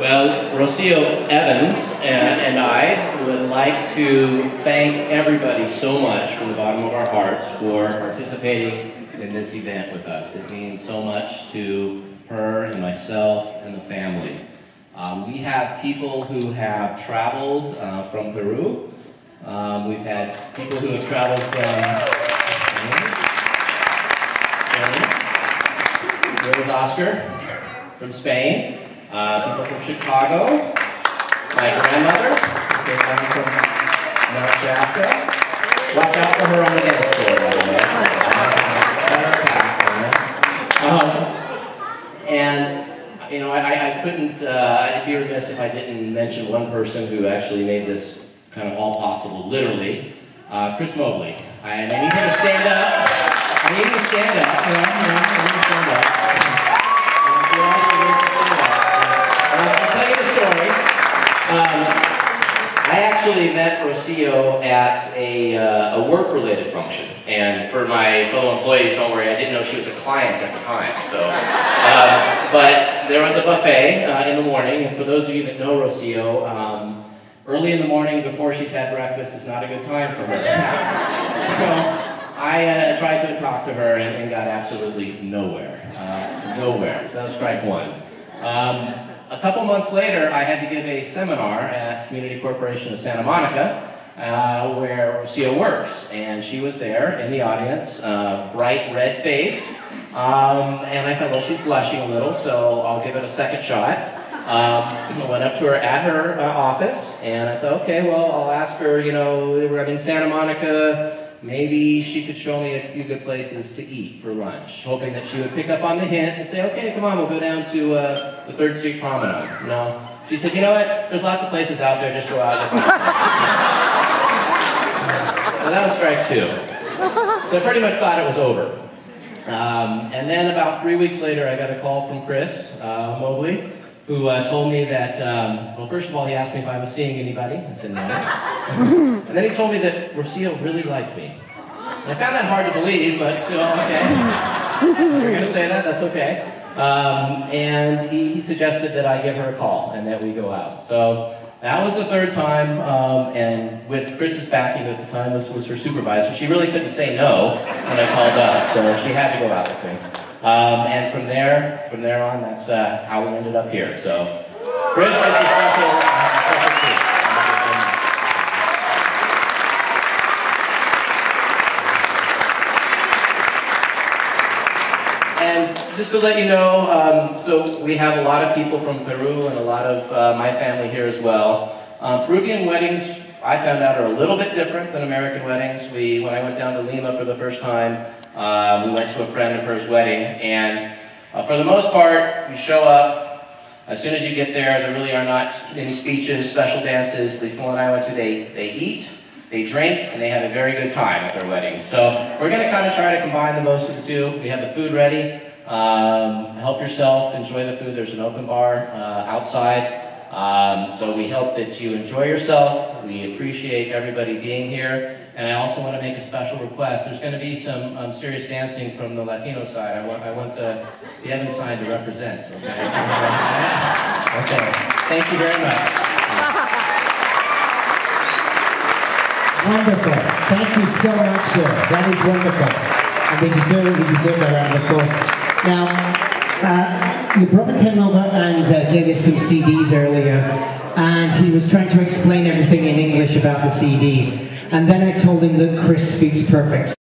Well, Rocio Evans and I would like to thank everybody so much from the bottom of our hearts for participating in this event with us. It means so much to her and myself and the family. We have people who have traveled from Peru. We've had people who have traveled from Spain. There was Oscar from Spain. People from Chicago. My grandmother came down from Mount Shasta. Watch out for her on the dance floor, by the way. And you know, I couldn't, I'd be remiss if I didn't mention one person who actually made this kind of all possible, literally. Chris Mobley. And I need him to stand up. I need him to stand up. I need him to stand up. I'll tell you the story. I actually met Rocio at a work-related function. And for my fellow employees, don't worry, I didn't know she was a client at the time. So, but there was a buffet in the morning, and for those of you that know Rocio, early in the morning before she's had breakfast is not a good time for her. So I tried to talk to her and got absolutely nowhere. Nowhere. So that was strike one. A couple months later, I had to give a seminar at Community Corporation of Santa Monica, where Rocio works, and she was there in the audience, bright red face, and I thought, well, she's blushing a little, so I'll give it a second shot. I went up to her at her office, and I thought, okay, well, I'll ask her, you know, I'm in Santa Monica, maybe she could show me a few good places to eat for lunch, hoping that she would pick up on the hint and say, okay, come on, we'll go down to the 3rd Street Promenade. No. She said, you know what, there's lots of places out there, just go out and find some. So that was strike two. So I pretty much thought it was over. And then about 3 weeks later, I got a call from Chris Mobley, who told me that, well, first of all, he asked me if I was seeing anybody. I said no. And then he told me that Rocio really liked me. And I found that hard to believe, but still, okay. You're going to say that? That's okay. And he suggested that I give her a call and that we go out. So that was the 3rd time, and with Chris's backing at the time, this was her supervisor. She really couldn't say no when I called up, so she had to go out with me. And from there on, that's how we ended up here. So, Chris gets a special treat. And just to let you know, so we have a lot of people from Peru and a lot of my family here as well. Peruvian weddings, I found out, are a little bit different than American weddings. When I went down to Lima for the first time, we went to a friend of hers wedding, and for the most part, you show up. As soon as you get there really are not any speeches, special dances. At least the one I went to, they eat, they drink, and they have a very good time at their wedding. So we're going to kind of try to combine the most of the two. We have the food ready. Help yourself, enjoy the food. There's an open bar outside. So we hope that you enjoy yourself. We appreciate everybody being here. And I also want to make a special request. There's going to be some serious dancing from the Latino side. I want the Evans side to represent, okay? Okay. Thank you very much. Wonderful. Thank you so much, sir. That is wonderful. And we deserve that round of applause. Now, your brother came over and gave us some CDs earlier, and he was trying to explain everything in English about the CDs. And then I told him that Chris speaks perfect